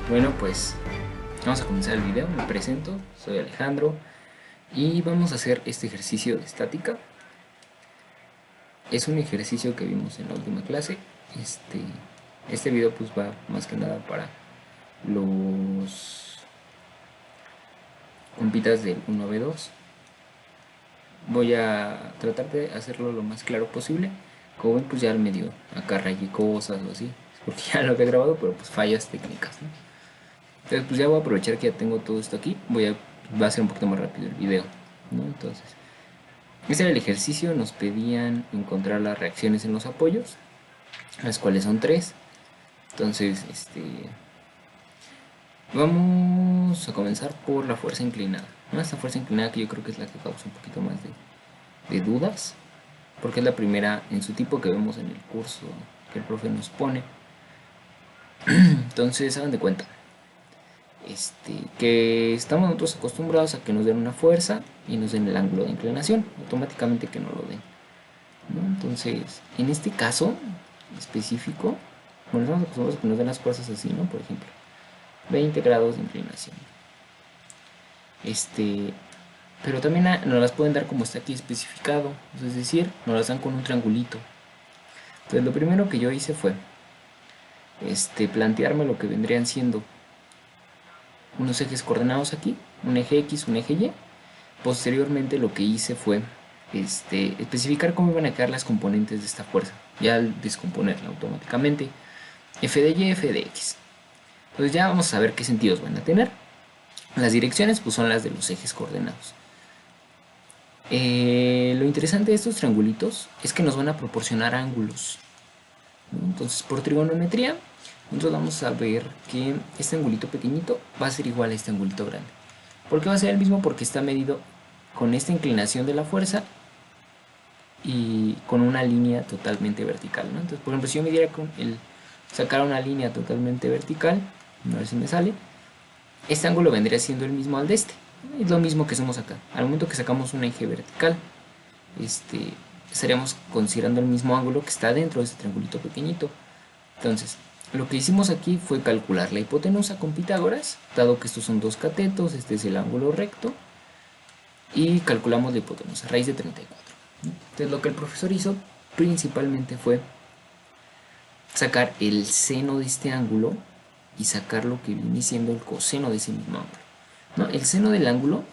Bueno, pues vamos a comenzar el video. Me presento, soy Alejandro y vamos a hacer este ejercicio de estática. Es un ejercicio que vimos en la última clase. Este video pues va más que nada para los compitas del 1B2. Voy a tratar de hacerlo lo más claro posible. Como ven, pues ya al medio acá rayé cosas o así, porque ya lo había grabado, pero pues fallas técnicas, ¿no? Entonces pues ya voy a aprovechar que ya tengo todo esto aquí. Va a ser un poquito más rápido el video, ¿no? Entonces, este era el ejercicio. Nos pedían encontrar las reacciones en los apoyos, las cuales son tres. Entonces, vamos a comenzar por la fuerza inclinada, ¿no? Esta fuerza inclinada que yo creo que es la que causa un poquito más de dudas, porque es la primera en su tipo que vemos en el curso que el profe nos pone. Entonces, hagan de cuenta que estamos nosotros acostumbrados a que nos den una fuerza y nos den el ángulo de inclinación, automáticamente que no lo den, ¿no? Entonces, en este caso específico, bueno, estamos acostumbrados a que nos den las fuerzas así, ¿no? Por ejemplo, 20 grados de inclinación. Pero también nos las pueden dar como está aquí especificado, es decir, nos las dan con un triangulito. Entonces, lo primero que yo hice fue plantearme lo que vendrían siendo unos ejes coordenados aquí, un eje X, un eje Y. Posteriormente lo que hice fue especificar cómo iban a quedar las componentes de esta fuerza, ya al descomponerla automáticamente, f de y, f de x. Entonces ya vamos a ver qué sentidos van a tener. Las direcciones pues son las de los ejes coordenados. Lo interesante de estos triangulitos es que nos van a proporcionar ángulos, ¿no? Entonces, por trigonometría nosotros vamos a ver que este angulito pequeñito va a ser igual a este angulito grande. ¿Por qué va a ser el mismo? Porque está medido con esta inclinación de la fuerza y con una línea totalmente vertical, ¿no? Entonces, por ejemplo, si yo midiera sacara una línea totalmente vertical, a ver si me sale, este ángulo vendría siendo el mismo al de este. Es lo mismo que hacemos acá. Al momento que sacamos un eje vertical, estaríamos considerando el mismo ángulo que está dentro de este triangulito pequeñito. Entonces, lo que hicimos aquí fue calcular la hipotenusa con Pitágoras, dado que estos son dos catetos, este es el ángulo recto, y calculamos la hipotenusa, raíz de 34. Entonces lo que el profesor hizo principalmente fue sacar el seno de este ángulo y sacar lo que viene siendo el coseno de ese mismo ángulo, ¿no? El seno del ángulo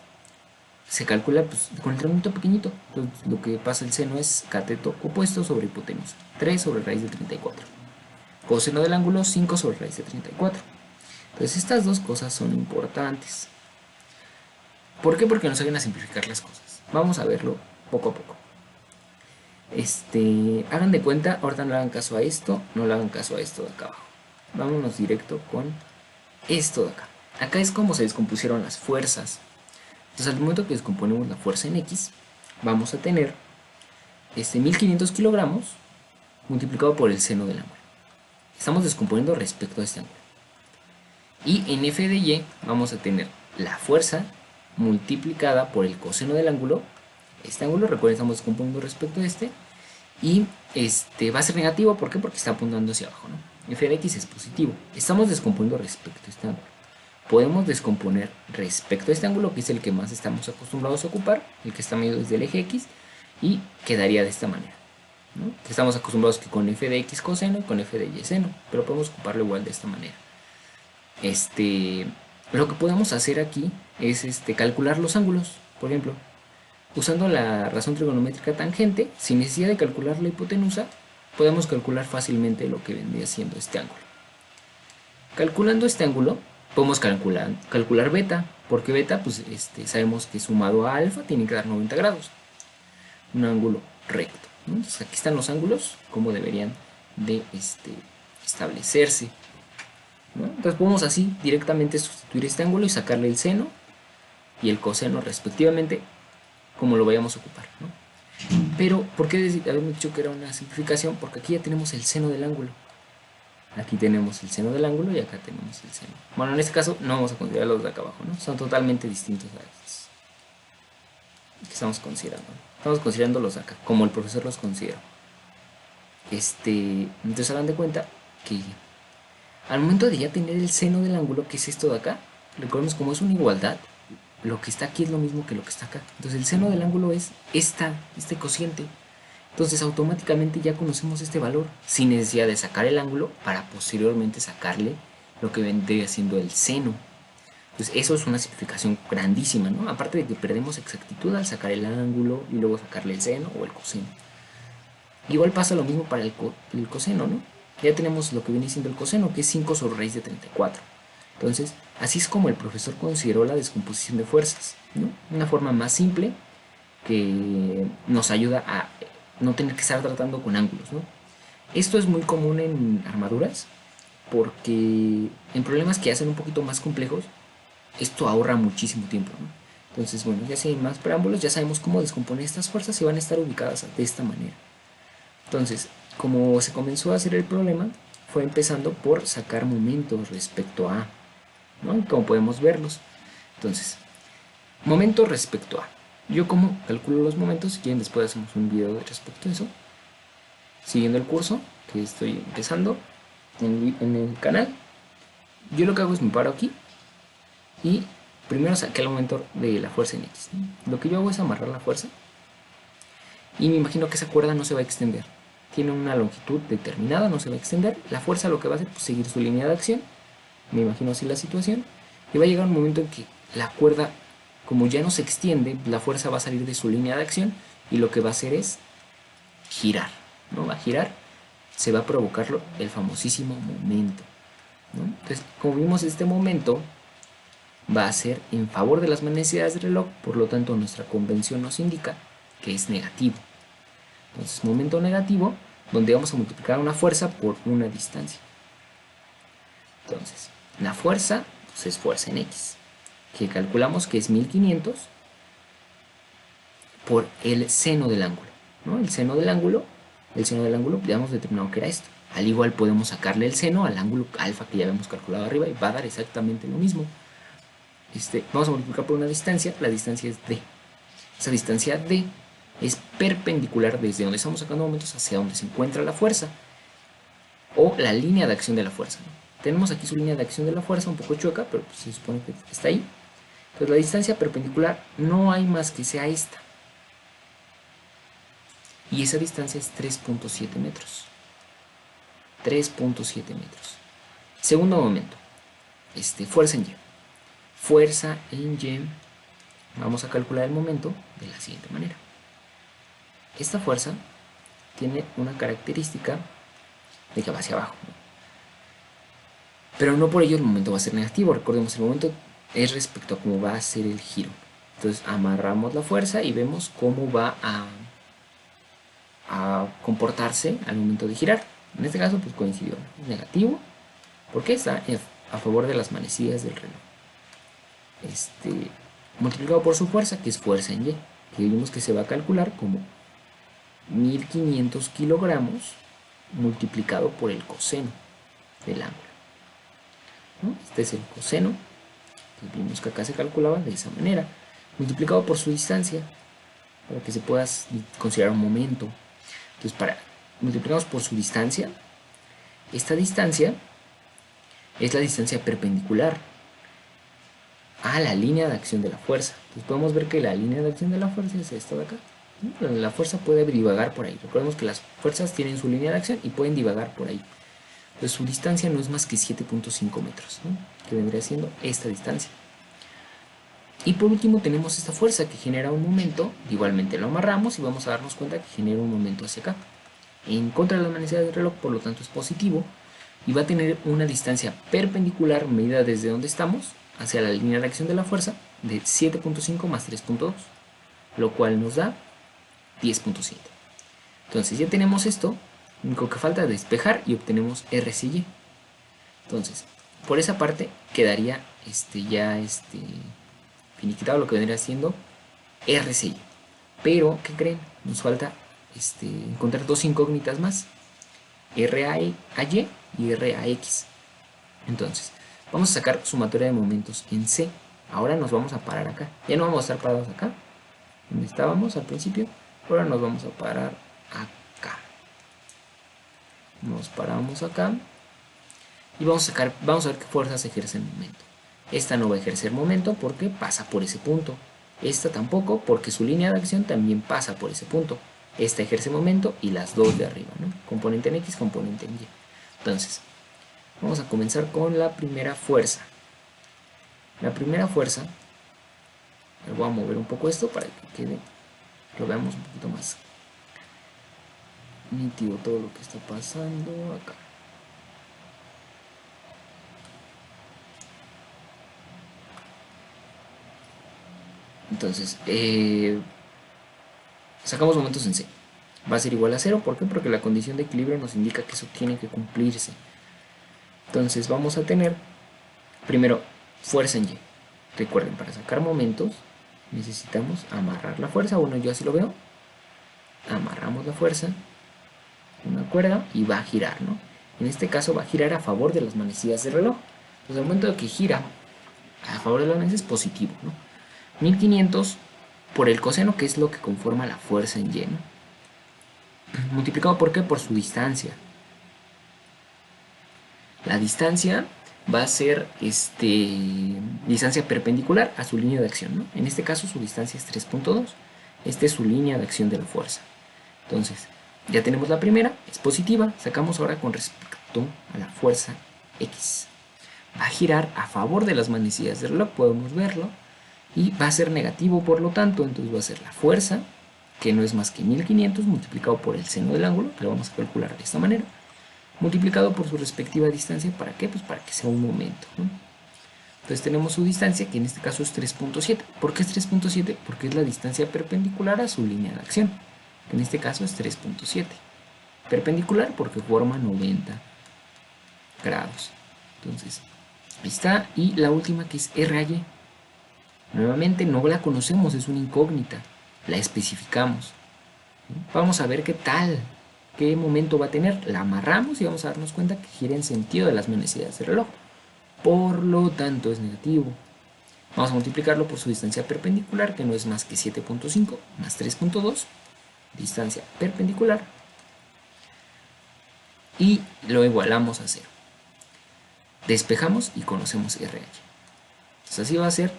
se calcula pues, con el triangulito pequeñito. Entonces lo que pasa el seno es cateto opuesto sobre hipotenusa, 3 sobre raíz de 34. Coseno del ángulo, 5 sobre raíz de 34. Entonces estas dos cosas son importantes. ¿Por qué? Porque nos ayudan a simplificar las cosas. Vamos a verlo poco a poco. Hagan de cuenta, ahorita no le hagan caso a esto, no le hagan caso a esto de acá abajo. Vámonos directo con esto de acá. Acá es como se descompusieron las fuerzas. Entonces al momento que descomponemos la fuerza en X, vamos a tener 1500 kilogramos multiplicado por el seno del ángulo. Estamos descomponiendo respecto a este ángulo. Y en F de Y vamos a tener la fuerza multiplicada por el coseno del ángulo. Este ángulo, recuerden, estamos descomponiendo respecto a este. Y va a ser negativo, ¿por qué? Porque está apuntando hacia abajo, ¿no? F de X es positivo. Estamos descomponiendo respecto a este ángulo. Podemos descomponer respecto a este ángulo, que es el que más estamos acostumbrados a ocupar, el que está medido desde el eje X, y quedaría de esta manera, ¿no? Que estamos acostumbrados que con F de X coseno y con F de Y seno, pero podemos ocuparlo igual de esta manera. Lo que podemos hacer aquí es calcular los ángulos, por ejemplo, usando la razón trigonométrica tangente, sin necesidad de calcular la hipotenusa, podemos calcular fácilmente lo que vendría siendo este ángulo. Calculando este ángulo, podemos calcular beta, porque beta, pues sabemos que sumado a alfa tiene que dar 90 grados, un ángulo recto, ¿no? Entonces aquí están los ángulos, como deberían de establecerse, ¿no? Entonces podemos así directamente sustituir este ángulo y sacarle el seno y el coseno respectivamente, como lo vayamos a ocupar, ¿no? Pero, ¿por qué habíamos dicho que era una simplificación? Porque aquí ya tenemos el seno del ángulo. Aquí tenemos el seno del ángulo y acá tenemos el seno. Bueno, en este caso no vamos a considerar los de acá abajo, ¿no? Son totalmente distintos a estos que estamos considerando, ¿no? Estamos considerando los de acá, como el profesor los considera. Entonces hagan de cuenta que Al momento de ya tener el seno del ángulo, que es esto de acá, recordemos como es una igualdad, lo que está aquí es lo mismo que lo que está acá. Entonces el seno del ángulo es este cociente. Entonces automáticamente ya conocemos este valor sin necesidad de sacar el ángulo para posteriormente sacarle lo que vendría siendo el seno. Pues eso es una simplificación grandísima, ¿no? Aparte de que perdemos exactitud al sacar el ángulo y luego sacarle el seno o el coseno. Igual pasa lo mismo para el coseno, ¿no? Ya tenemos lo que viene siendo el coseno, que es 5 sobre raíz de 34. Entonces, así es como el profesor consideró la descomposición de fuerzas, ¿no? Una forma más simple que nos ayuda a no tener que estar tratando con ángulos, ¿no? Esto es muy común en armaduras porque en problemas que hacen un poquito más complejos, esto ahorra muchísimo tiempo, ¿no? Entonces, bueno, ya sin más preámbulos, ya sabemos cómo descomponer estas fuerzas y van a estar ubicadas de esta manera. Entonces, como se comenzó a hacer el problema, fue empezando por sacar momentos respecto a, ¿no? Como podemos verlos. Entonces, momentos respecto a. Yo como calculo los momentos, si quieren después hacemos un video respecto a eso. Siguiendo el curso que estoy empezando en el canal, yo lo que hago es me paro aquí y primero saqué el momento de la fuerza en X, ¿no? Lo que yo hago es amarrar la fuerza y me imagino que esa cuerda no se va a extender. Tiene una longitud determinada, no se va a extender. La fuerza lo que va a hacer es pues, seguir su línea de acción. Me imagino así la situación. Y va a llegar un momento en que la cuerda, como ya no se extiende, la fuerza va a salir de su línea de acción y lo que va a hacer es girar, ¿no? Va a girar, se va a provocar el famosísimo momento, ¿no? Entonces, como vimos, este momento va a ser en favor de las manecillas del reloj, por lo tanto nuestra convención nos indica que es negativo. Entonces, momento negativo, donde vamos a multiplicar una fuerza por una distancia. Entonces, la fuerza pues, es fuerza en X, que calculamos que es 1500 por el seno del ángulo, ¿no? El seno del ángulo ya hemos determinado que era esto. Al igual podemos sacarle el seno al ángulo alfa que ya habíamos calculado arriba y va a dar exactamente lo mismo. Vamos a multiplicar por una distancia, la distancia es D. Esa distancia D es perpendicular desde donde estamos sacando momentos hacia donde se encuentra la fuerza o la línea de acción de la fuerza, ¿no? Tenemos aquí su línea de acción de la fuerza un poco chueca, pero pues se supone que está ahí. Entonces la distancia perpendicular no hay más que sea esta. Y esa distancia es 3.7 metros. 3.7 metros. Segundo momento. Fuerza en Y. Fuerza en Y. Vamos a calcular el momento de la siguiente manera. Esta fuerza tiene una característica de que va hacia abajo, ¿no? Pero no por ello el momento va a ser negativo. Recordemos, el momento es respecto a cómo va a ser el giro. Entonces amarramos la fuerza y vemos cómo va a comportarse al momento de girar. En este caso pues coincidió negativo porque está a favor de las manecillas del reloj. Multiplicado por su fuerza, que es fuerza en Y, que vimos que se va a calcular como 1500 kilogramos multiplicado por el coseno del ángulo, ¿no? Este es el coseno, que vimos que acá se calculaba de esa manera, multiplicado por su distancia, para que se pueda considerar un momento. Entonces, multiplicamos por su distancia. Esta distancia es la distancia perpendicular a la línea de acción de la fuerza. Entonces podemos ver que la línea de acción de la fuerza es esta de acá. La fuerza puede divagar por ahí. Recordemos que las fuerzas tienen su línea de acción y pueden divagar por ahí. Entonces su distancia no es más que 7.5 metros, ¿no? Que vendría siendo esta distancia. Y por último tenemos esta fuerza que genera un momento. Igualmente lo amarramos y vamos a darnos cuenta que genera un momento hacia acá, en contra de la manecilla del reloj, por lo tanto es positivo. Y va a tener una distancia perpendicular medida desde donde estamos hacia la línea de acción de la fuerza de 7.5 más 3.2, lo cual nos da 10.7. Entonces ya tenemos esto, lo único que falta es despejar y obtenemos RCY. Entonces, por esa parte quedaría finiquitado lo que vendría siendo RCY. Pero, ¿qué creen? Nos falta encontrar dos incógnitas más, RAY y RAX. Entonces, vamos a sacar sumatoria de momentos en C. Ahora nos vamos a parar acá. Ya no vamos a estar parados acá, donde estábamos al principio. Ahora nos vamos a parar acá. Nos paramos acá. y vamos a ver qué fuerzas ejerce el momento. Esta no va a ejercer momento porque pasa por ese punto. Esta tampoco porque su línea de acción también pasa por ese punto. Esta ejerce momento y las dos de arriba, ¿no? Componente en X, componente en Y. Entonces, vamos a comenzar con la primera fuerza. La primera fuerza, voy a mover un poco esto para que quede, lo veamos un poquito más nítido todo lo que está pasando acá. Entonces, sacamos momentos en C. Va a ser igual a 0. ¿Por qué? Porque la condición de equilibrio nos indica que eso tiene que cumplirse. Entonces vamos a tener primero fuerza en Y. Recuerden, para sacar momentos necesitamos amarrar la fuerza. Bueno, yo así lo veo. Amarramos la fuerza, una cuerda, y va a girar, ¿no? En este caso va a girar a favor de las manecillas del reloj. Entonces al momento de que gira a favor de las manecillas es positivo, ¿no? 1500 por el coseno, que es lo que conforma la fuerza en Y, ¿no? Multiplicado por qué? Por su distancia. La distancia va a ser distancia perpendicular a su línea de acción, ¿no? En este caso su distancia es 3.2. Esta es su línea de acción de la fuerza. Entonces, ya tenemos la primera, es positiva. Sacamos ahora con respecto a la fuerza X. Va a girar a favor de las manecillas del reloj, podemos verlo. Y va a ser negativo, por lo tanto, entonces va a ser la fuerza, que no es más que 1500 multiplicado por el seno del ángulo, que lo vamos a calcular de esta manera, multiplicado por su respectiva distancia. ¿Para qué? Pues para que sea un momento, ¿no? Entonces tenemos su distancia, que en este caso es 3.7. ¿Por qué es 3.7? Porque es la distancia perpendicular a su línea de acción, que en este caso es 3.7. Perpendicular porque forma 90 grados. Entonces, ahí está. Y la última, que es RY. Nuevamente no la conocemos, es una incógnita. La especificamos. Vamos a ver qué tal, qué momento va a tener. La amarramos y vamos a darnos cuenta que gira en sentido de las manecillas del reloj. Por lo tanto es negativo. Vamos a multiplicarlo por su distancia perpendicular, que no es más que 7.5 más 3.2. Distancia perpendicular. Y lo igualamos a 0. Despejamos y conocemos RH. Entonces así va a ser.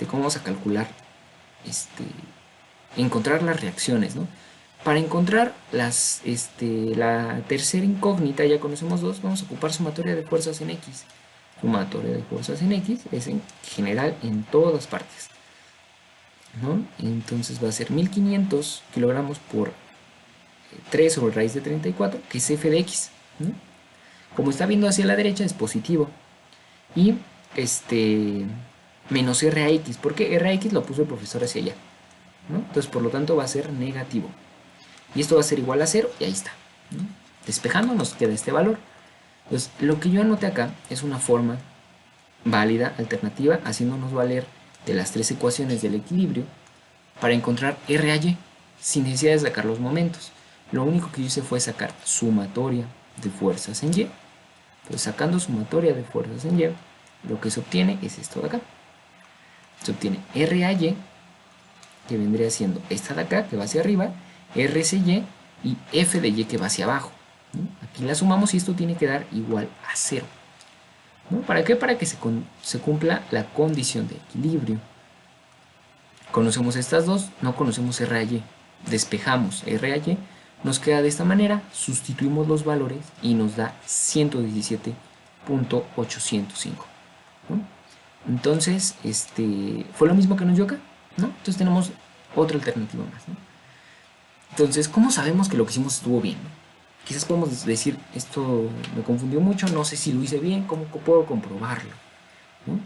¿Cómo vamos a calcular? Encontrar las reacciones, ¿no? Para encontrar la tercera incógnita, ya conocemos dos, vamos a ocupar sumatoria de fuerzas en X. Sumatoria de fuerzas en X es en general en todas partes, ¿no? Entonces va a ser 1500 kilogramos por 3 sobre raíz de 34, que es F de X, ¿no? Como está viendo hacia la derecha es positivo. Y menos RAX, porque RAX lo puso el profesor hacia allá, ¿no? Entonces por lo tanto va a ser negativo. Y esto va a ser igual a 0 y ahí está, ¿no? Despejando nos queda este valor. Entonces lo que yo anoté acá es una forma válida, alternativa, haciéndonos valer de las tres ecuaciones del equilibrio para encontrar RY sin necesidad de sacar los momentos. Lo único que yo hice fue sacar sumatoria de fuerzas en Y. Entonces sacando sumatoria de fuerzas en Y, lo que se obtiene es esto de acá. Se obtiene RAY, que vendría siendo esta de acá, que va hacia arriba, RCY y F de Y, que va hacia abajo, ¿no? Aquí la sumamos y esto tiene que dar igual a 0, ¿no? ¿Para qué? Para que se cumpla la condición de equilibrio. Conocemos estas dos, no conocemos RAY. Despejamos RAY, nos queda de esta manera, sustituimos los valores y nos da 117.805, ¿no? Entonces, fue lo mismo que nos dio acá, ¿no? Entonces tenemos otra alternativa más, ¿no? Entonces, ¿cómo sabemos que lo que hicimos estuvo bien, ¿no? Quizás podemos decir, esto me confundió mucho, no sé si lo hice bien, ¿cómo puedo comprobarlo?, ¿no?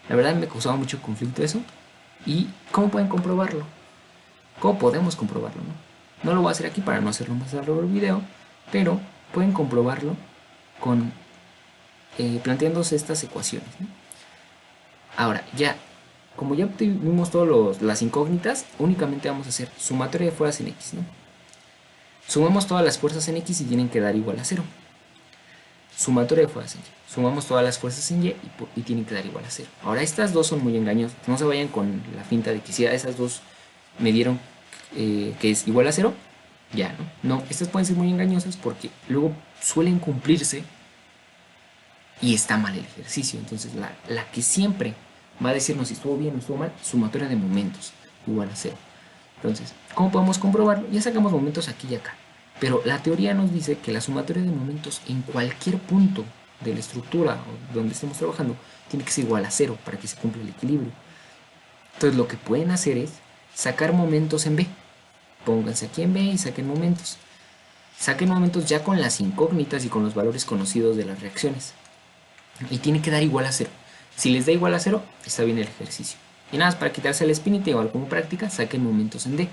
La verdad me causaba mucho conflicto eso. ¿Y cómo pueden comprobarlo? ¿Cómo podemos comprobarlo, no? No lo voy a hacer aquí para no hacerlo más largo el video, pero pueden comprobarlo con planteándose estas ecuaciones, ¿no? Ahora, como ya vimos todas las incógnitas, únicamente vamos a hacer sumatoria de fuerzas en X, ¿no? Sumamos todas las fuerzas en X y tienen que dar igual a 0. Sumatoria de fuerzas en Y. Sumamos todas las fuerzas en Y y tienen que dar igual a 0. Ahora, estas dos son muy engañosas. No se vayan con la finta de que si a esas dos me dieron que es igual a 0, ya, ¿no? No, estas pueden ser muy engañosas porque luego suelen cumplirse y está mal el ejercicio. Entonces la que siempre va a decirnos si estuvo bien o estuvo mal, sumatoria de momentos igual a 0. Entonces, ¿cómo podemos comprobarlo? Ya sacamos momentos aquí y acá, pero la teoría nos dice que la sumatoria de momentos en cualquier punto de la estructura donde estemos trabajando tiene que ser igual a 0 para que se cumpla el equilibrio. Entonces lo que pueden hacer es sacar momentos en B. Pónganse aquí en B y saquen momentos. Saquen momentos ya con las incógnitas y con los valores conocidos de las reacciones. Y tiene que dar igual a 0. Si les da igual a 0, está bien el ejercicio. Y nada más para quitarse el espinita igual como práctica, saquen momentos en D.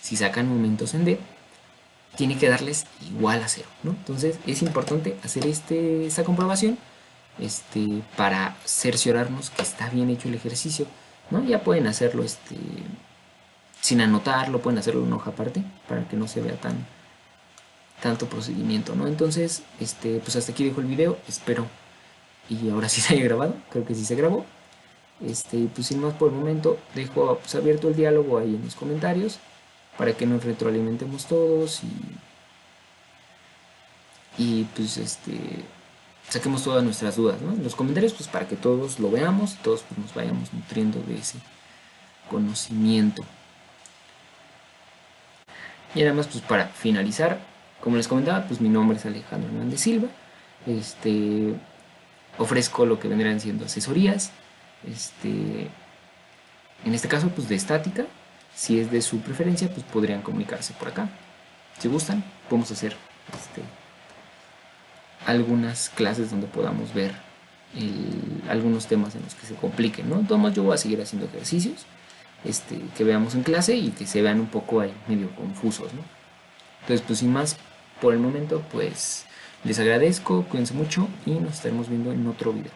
Si sacan momentos en D, tiene que darles igual a 0, ¿no? Entonces es importante hacer esta comprobación para cerciorarnos que está bien hecho el ejercicio, ¿no? Ya pueden hacerlo sin anotarlo, pueden hacerlo en una hoja aparte para que no se vea tanto procedimiento, ¿no? Entonces, pues hasta aquí dejo el video, espero y ahora sí se haya grabado, creo que sí se grabó. Pues sin más por el momento, dejo pues, abierto el diálogo ahí en los comentarios para que nos retroalimentemos todos y pues saquemos todas nuestras dudas, ¿no? En los comentarios pues para que todos lo veamos, todos pues, nos vayamos nutriendo de ese conocimiento. Y además pues para finalizar, como les comentaba, pues mi nombre es Alejandro Hernández Silva. Ofrezco lo que vendrán siendo asesorías, en este caso pues de estática. Si es de su preferencia, pues podrían comunicarse por acá. Si gustan, podemos hacer algunas clases donde podamos ver algunos temas en los que se compliquen, ¿no? Entonces yo voy a seguir haciendo ejercicios que veamos en clase y que se vean un poco ahí medio confusos, ¿no? Entonces pues sin más por el momento pues les agradezco, cuídense mucho y nos estaremos viendo en otro video.